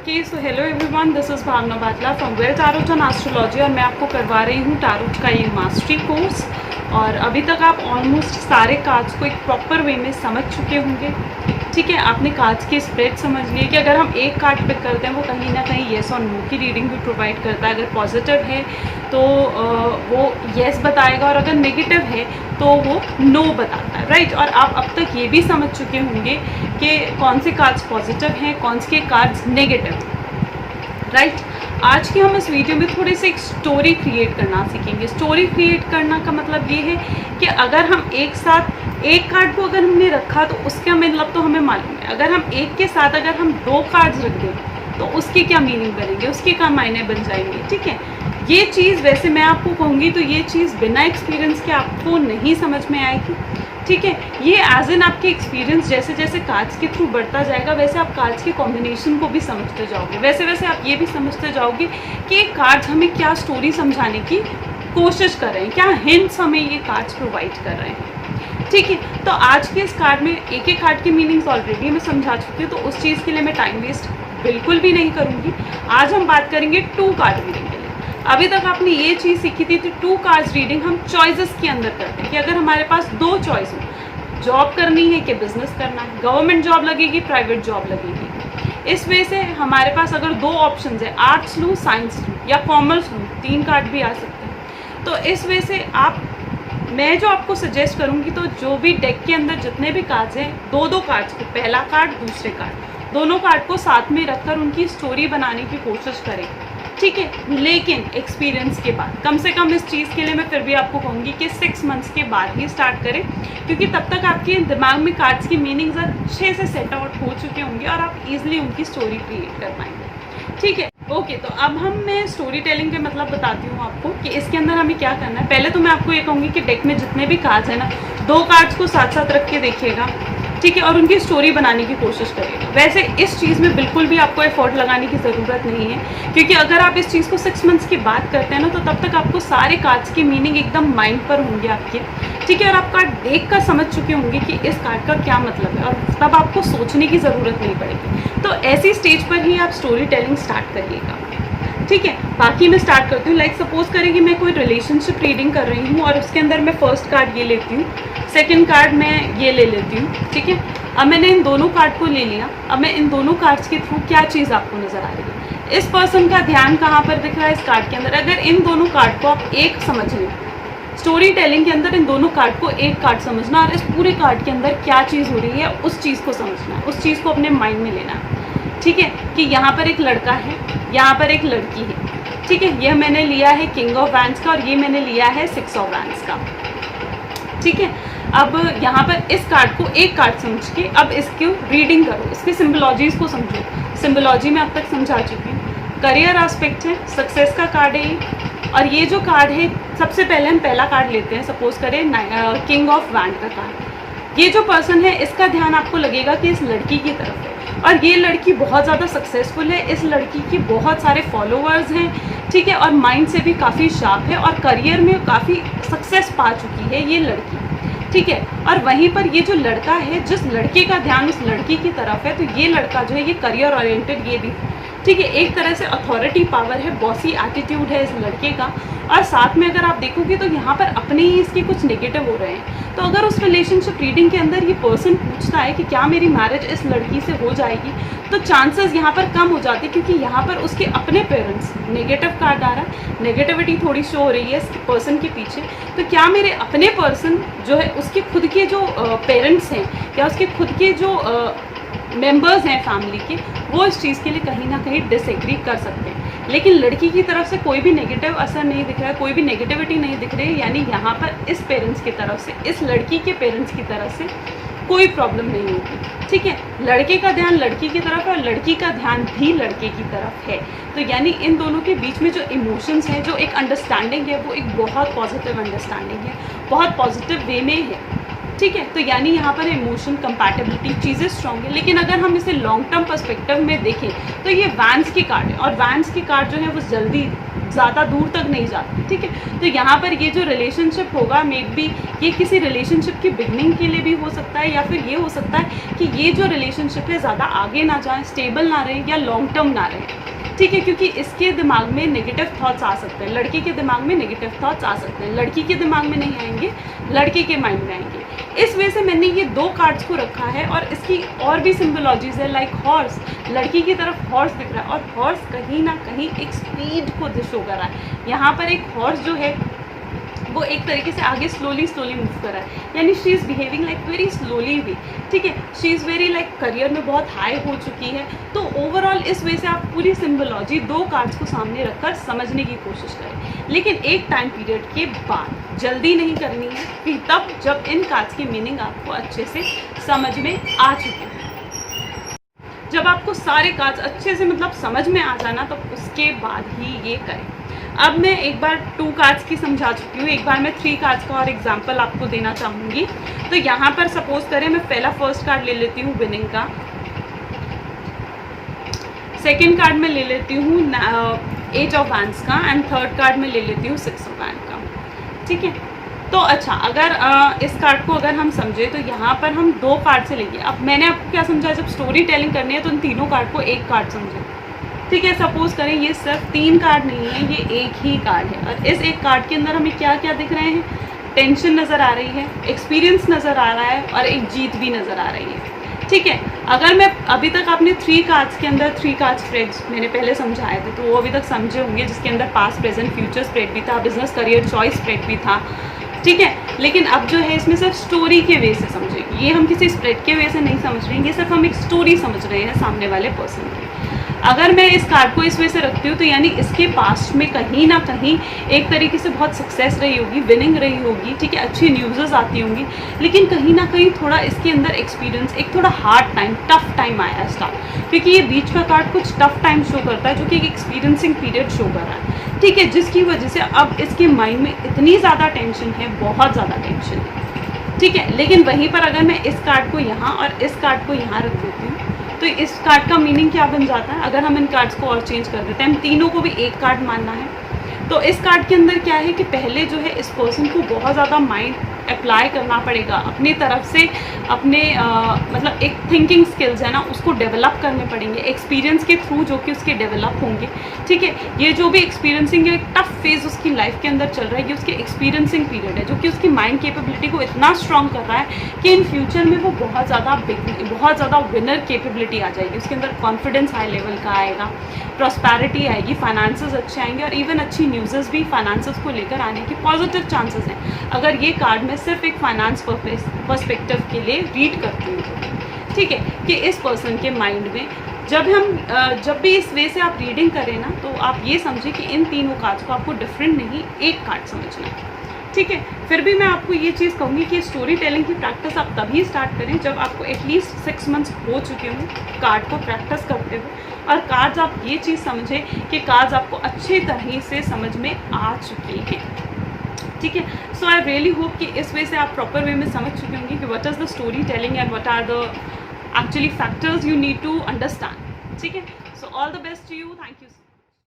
Okay, so hello everyone, this is Bhavna Batla from well tarot and astrology और मैं आपको करवा रही हूँ टैरोट का ये मास्टरी कोर्स। और अभी तक आप ऑलमोस्ट सारे कार्ड्स को एक प्रॉपर वे में समझ चुके होंगे। ठीक है, आपने कार्ड्स की स्प्रेड समझ ली कि अगर हम एक कार्ड पिक करते हैं वो कहीं ना कहीं येस और नो की रीडिंग भी प्रोवाइड करता है। अगर पॉजिटिव है तो वो येस बताएगा और अगर नेगेटिव है तो वो नो बताता है, राइट। और आप अब तक ये भी समझ चुके होंगे कि कौन से कार्ड्स पॉजिटिव हैं, कौन से कार्ड्स नेगेटिव, राइट। आज की हम इस वीडियो में थोड़े से एक स्टोरी क्रिएट करना सीखेंगे। स्टोरी क्रिएट करना का मतलब ये है कि अगर हम एक साथ एक कार्ड को अगर हमने रखा तो उसका मतलब तो हमें मालूम है। अगर हम एक के साथ अगर हम दो कार्ड्स रख दें तो उसके क्या मीनिंग बनेंगे, उसके क्या मायने बन जाएंगे। ठीक है, ये चीज़ वैसे मैं आपको कहूँगी तो ये चीज़ बिना एक्सपीरियंस के आपको नहीं समझ में आएगी। ठीक है, ये एज एन आपके एक्सपीरियंस जैसे जैसे कार्ड्स के थ्रू बढ़ता जाएगा वैसे आप कार्ड्स के कॉम्बिनेशन को भी समझते जाओगे, वैसे वैसे आप ये भी समझते जाओगे कि कार्ड्स हमें क्या स्टोरी समझाने की कोशिश कर रहे हैं, क्या हिंट्स हमें ये कार्ड्स प्रोवाइड कर रहे हैं। ठीक है, तो आज के इस कार्ड में एक एक कार्ड की मीनिंग्स ऑलरेडी मैं समझा चुकी हूँ, तो उस चीज़ के लिए मैं टाइम वेस्ट बिल्कुल भी नहीं करूँगी। आज हम बात करेंगे टू कार्ड रीडिंग के लिए। अभी तक आपने ये चीज़ सीखी थी कि टू कार्ड्स रीडिंग हम चॉइसेस के अंदर करते हैं कि अगर हमारे पास दो चॉइस हो, जॉब करनी है कि बिजनेस करना है, गवर्नमेंट जॉब लगेगी, प्राइवेट जॉब लगेगी। इस वजह से हमारे पास अगर दो ऑप्शंस है, आर्ट्स लूँ, साइंस लूँ या कॉमर्स लूँ, तीन कार्ड भी आ सकते हैं। तो इस वजह से मैं जो आपको सजेस्ट करूँगी तो जो भी डेक के अंदर जितने भी कार्ड्स हैं, दो दो कार्ड्स को, पहला कार्ड दूसरे कार्ड, दोनों कार्ड को साथ में रखकर उनकी स्टोरी बनाने की कोशिश करें। ठीक है, लेकिन एक्सपीरियंस के बाद, कम से कम इस चीज़ के लिए मैं फिर भी आपको कहूँगी कि 6 मंथ्स के बाद ही स्टार्ट करें, क्योंकि तब तक आपके दिमाग में कार्ड्स की मीनिंग्स अच्छे से सेट आउट हो चुके होंगे और आप इजीली उनकी स्टोरी क्रिएट कर पाएंगे। ठीक है, ओके, तो अब मैं स्टोरी टेलिंग के मतलब बताती हूँ आपको कि इसके अंदर हमें क्या करना है। पहले तो मैं आपको ये कहूँगी कि डेक में जितने भी कार्ड्स हैं ना, दो कार्ड्स को साथ साथ रख के देखिएगा। ठीक है, और उनकी स्टोरी बनाने की कोशिश करिएगा। वैसे इस चीज़ में बिल्कुल भी आपको एफर्ट लगाने की ज़रूरत नहीं है, क्योंकि अगर आप इस चीज़ को 6 मंथ्स की बात करते हैं ना, तो तब तक आपको सारे कार्ड्स की मीनिंग एकदम माइंड पर होंगे आपके। ठीक है, और आप कार्ड देख कर समझ चुके होंगे कि इस कार्ड का क्या मतलब है, और तब आपको सोचने की ज़रूरत नहीं पड़ेगी। तो ऐसी स्टेज पर ही आप स्टोरी टेलिंग स्टार्ट करिएगा। ठीक है, बाकी मैं स्टार्ट करती हूँ। लाइक सपोज करें कि मैं कोई रिलेशनशिप रीडिंग कर रही हूँ और उसके अंदर मैं फर्स्ट कार्ड ये लेती हूँ, सेकंड कार्ड मैं ये ले लेती हूँ। ठीक है, अब मैंने इन दोनों कार्ड को ले लिया। अब मैं इन दोनों कार्ड्स के थ्रू क्या चीज़ आपको नज़र आ रही है, इस पर्सन का ध्यान कहाँ पर दिख रहा है इस कार्ड के अंदर। अगर इन दोनों कार्ड को आप एक समझ लें, स्टोरी टेलिंग के अंदर इन दोनों कार्ड को एक कार्ड समझना और इस पूरे कार्ड के अंदर क्या चीज़ हो रही है उस चीज़ को समझना, उस चीज़ को अपने माइंड में लेना। ठीक है, कि यहाँ पर एक लड़का है, यहाँ पर एक लड़की है। ठीक है, यह मैंने लिया है किंग ऑफ वैंड्स का और ये मैंने लिया है 6 ऑफ वैंड्स का। ठीक है, अब यहाँ पर इस कार्ड को एक कार्ड समझ के अब इसकी रीडिंग करो, इसके सिम्बोलॉजीज़ को समझो। सिम्बोलॉजी में अब तक समझा चुकी हूँ। करियर एस्पेक्ट है, सक्सेस का कार्ड है ये। और ये जो कार्ड है, सबसे पहले हम पहला कार्ड लेते हैं। सपोज करें किंग ऑफ वैंड का कार्ड। ये जो पर्सन है इसका ध्यान आपको लगेगा कि इस लड़की की तरफ है और ये लड़की बहुत ज़्यादा सक्सेसफुल है, इस लड़की की बहुत सारे फॉलोअर्स हैं। ठीक है, और माइंड से भी काफ़ी शार्प है और करियर में काफ़ी सक्सेस पा चुकी है ये लड़की। ठीक है, और वहीं पर ये जो लड़का है, जिस लड़के का ध्यान उस लड़की की तरफ है, तो ये लड़का जो है ये करियर ओरिएंटेड ये भी। ठीक है, एक तरह से अथॉरिटी पावर है, बॉसी एटीट्यूड है इस लड़के का। और साथ में अगर आप देखोगे तो यहाँ पर अपने ही इसके कुछ नेगेटिव हो रहे हैं। तो अगर उस रिलेशनशिप रीडिंग के अंदर ये पर्सन पूछता है कि क्या मेरी मैरिज इस लड़की से हो जाएगी, तो चांसेस यहाँ पर कम हो जाते हैं, क्योंकि यहाँ पर उसके अपने पेरेंट्स, नेगेटिव कार्ड आ रहा है, नेगेटिविटी थोड़ी शो हो रही है इस पर्सन के पीछे। तो क्या मेरे अपने पर्सन जो है उसके खुद के जो पेरेंट्स हैं या उसके खुद के जो मेंबर्स हैं फैमिली के, वो इस चीज़ के लिए कहीं ना कहीं डिसएग्री कर सकते हैं। लेकिन लड़की की तरफ से कोई भी नेगेटिव असर नहीं दिख रहा है, कोई भी नेगेटिविटी नहीं दिख रही है, यानी यहाँ पर इस पेरेंट्स की तरफ से, इस लड़की के पेरेंट्स की तरफ से कोई प्रॉब्लम नहीं होगी। ठीक है, लड़के का ध्यान लड़की की तरफ है और लड़की का ध्यान भी लड़के की तरफ है। तो यानी इन दोनों के बीच में जो इमोशंस हैं, जो एक अंडरस्टैंडिंग है, वो एक बहुत पॉजिटिव अंडरस्टैंडिंग है, बहुत पॉजिटिव वे में है। ठीक है, तो यानी यहाँ पर इमोशन कंपैटिबिलिटी चीज़ें स्ट्रॉन्ग है। लेकिन अगर हम इसे लॉन्ग टर्म पर्सपेक्टिव में देखें तो ये वैंड्स की कार्ड है और वैंड्स की कार्ड जो है वो जल्दी ज़्यादा दूर तक नहीं जाती, ठीक है। तो यहाँ पर ये जो रिलेशनशिप होगा, मे बी ये किसी रिलेशनशिप की बिगनिंग के लिए भी हो सकता है, या फिर ये हो सकता है कि ये जो रिलेशनशिप है ज़्यादा आगे ना जाए, स्टेबल ना रहे या लॉन्ग टर्म ना रहे, ठीक है। क्योंकि इसके दिमाग में नेगेटिव थॉट्स आ सकते हैं, लड़के के दिमाग में नेगेटिव थॉट्स आ सकते हैं, लड़की के दिमाग में नहीं आएंगे, लड़के के माइंड में आएंगे। इस वजह से मैंने ये 2 कार्ड्स को रखा है। और इसकी और भी सिम्बोलॉजीज है, लाइक हॉर्स, लड़की की तरफ हॉर्स दिख रहा है और हॉर्स कहीं ना कहीं एक स्पीड को शो कर रहा है। यहाँ पर एक हॉर्स जो है वो एक तरीके से आगे स्लोली मूव कर रहा है, यानी she is behaving like very slowly भी, ठीक है। She is very like career में बहुत हाई हो चुकी है। तो ओवरऑल इस वजह से आप पूरी सिम्बोलॉजी 2 कार्ड्स को सामने रखकर समझने की कोशिश करें, लेकिन एक टाइम पीरियड के बाद, जल्दी नहीं करनी है, कि तब जब इन कार्ड्स की मीनिंग आपको अच्छे से समझ में आ चुकी है। जब आपको सारे कार्ड्स अच्छे से मतलब समझ में आ जाना, तो उसके बाद ही ये करें। अब मैं एक बार 2 कार्ड्स की समझा चुकी हूँ, एक बार मैं 3 कार्ड्स का और एग्जांपल आपको देना चाहूँगी। तो यहाँ पर सपोज करें मैं पहला फर्स्ट कार्ड ले लेती हूँ विनिंग का, सेकंड कार्ड में ले लेती हूँ एज ऑफ वैंड्स का, एंड थर्ड कार्ड में ले लेती हूँ 6 ऑफ वैंड का, ठीक है। तो अच्छा, अगर इस कार्ड को अगर हम समझे तो यहाँ पर हम 2 कार्ड से लेंगे। अब मैंने आपको क्या समझा, जब स्टोरी टेलिंग करनी है तो इन तीनों कार्ड को एक कार्ड समझे, ठीक है। सपोज करें ये सिर्फ 3 कार्ड नहीं है, ये एक ही कार्ड है, और इस एक कार्ड के अंदर हमें क्या क्या दिख रहे हैं, टेंशन नज़र आ रही है, एक्सपीरियंस नज़र आ रहा है, और एक जीत भी नज़र आ रही है, ठीक है। अगर मैं अभी तक आपने 3 कार्ड्स के अंदर 3 कार्ड स्प्रेड्स मैंने पहले समझाए थे, तो वो अभी तक समझे होंगे, जिसके अंदर पास्ट प्रेजेंट फ्यूचर स्प्रेड भी था, बिजनेस करियर चॉइस स्प्रेड भी था, ठीक है। लेकिन अब जो है इसमें सिर्फ स्टोरी के वे से समझेंगे, ये हम किसी स्प्रेड के वे से नहीं समझ रहे हैं, ये सिर्फ हम एक स्टोरी समझ रहे हैं सामने वाले पर्सन की। अगर मैं इस कार्ड को इस वजह से रखती हूँ, तो यानी इसके पास्ट में कहीं ना कहीं एक तरीके से बहुत सक्सेस रही होगी, विनिंग रही होगी, ठीक है, अच्छी न्यूज़ आती होंगी, लेकिन कहीं ना कहीं थोड़ा इसके अंदर एक्सपीरियंस, एक थोड़ा हार्ड टाइम, टफ टाइम आया स्टार्ट, क्योंकि ये बीच का कार्ड कुछ टफ टाइम शो करता है, जो कि एक एक्सपीरियंसिंग पीरियड शो कर रहा है, ठीक है, जिसकी वजह से अब इसके माइंड में इतनी ज़्यादा टेंशन है, बहुत ज़्यादा टेंशन है, ठीक है। लेकिन वहीं पर अगर मैं इस कार्ड को यहाँ और इस कार्ड को यहाँ रख देती हूँ, तो इस कार्ड का मीनिंग क्या बन जाता है, अगर हम इन कार्ड्स को और चेंज कर देते हैं, हम तीनों को भी एक कार्ड मानना है, तो इस कार्ड के अंदर क्या है कि पहले जो है इस पर्सन को बहुत ज़्यादा माइंड अप्लाई करना पड़ेगा अपनी तरफ से, अपने मतलब एक थिंकिंग स्किल्स है ना, उसको डेवलप करने पड़ेंगे एक्सपीरियंस के थ्रू, जो कि उसके डेवलप होंगे, ठीक है। ये जो भी एक्सपीरियंसिंग एक टफ फेज उसकी लाइफ के अंदर चल रहा है, ये उसके एक्सपीरियंसिंग पीरियड है, जो कि उसकी माइंड कैपेबिलिटी को इतना स्ट्रॉन्ग कर रहा है कि इन फ्यूचर में वो बहुत ज़्यादा विनर कैपेबिलिटी आ जाएगी, उसके अंदर कॉन्फिडेंस हाई लेवल का आएगा, प्रॉस्पेरिटी आएगी, फाइनेंसेस अच्छे आएंगे, और इवन अच्छी न्यूज़ भी फाइनेंसेस को लेकर आने की पॉजिटिव चांसेस हैं, अगर ये कार्ड में सिर्फ एक फाइनेंस पर्सपेक्टिव के लिए रीड करती हूँ, ठीक है, कि इस पर्सन के माइंड में जब भी इस वे से आप रीडिंग करें ना, तो आप ये समझें कि इन तीनों कार्ड्स को आपको डिफरेंट नहीं, एक कार्ड समझना है, ठीक है। फिर भी मैं आपको ये चीज़ कहूँगी कि स्टोरी टेलिंग की प्रैक्टिस आप तभी स्टार्ट करें जब आपको एटलीस्ट 6 मंथ्स हो चुके हों कार्ड को प्रैक्टिस करते हुए, और कार्ड्स आप ये चीज़ समझें कि कार्ड्स आपको अच्छी तरह से समझ में आ चुके हैं, ठीक है। सो आई रियली होप कि इस वे से आप प्रॉपर वे में समझ चुके होंगे कि what is the storytelling and what are the actually factors you need to understand, ठीक है। So all the best to you, thank you.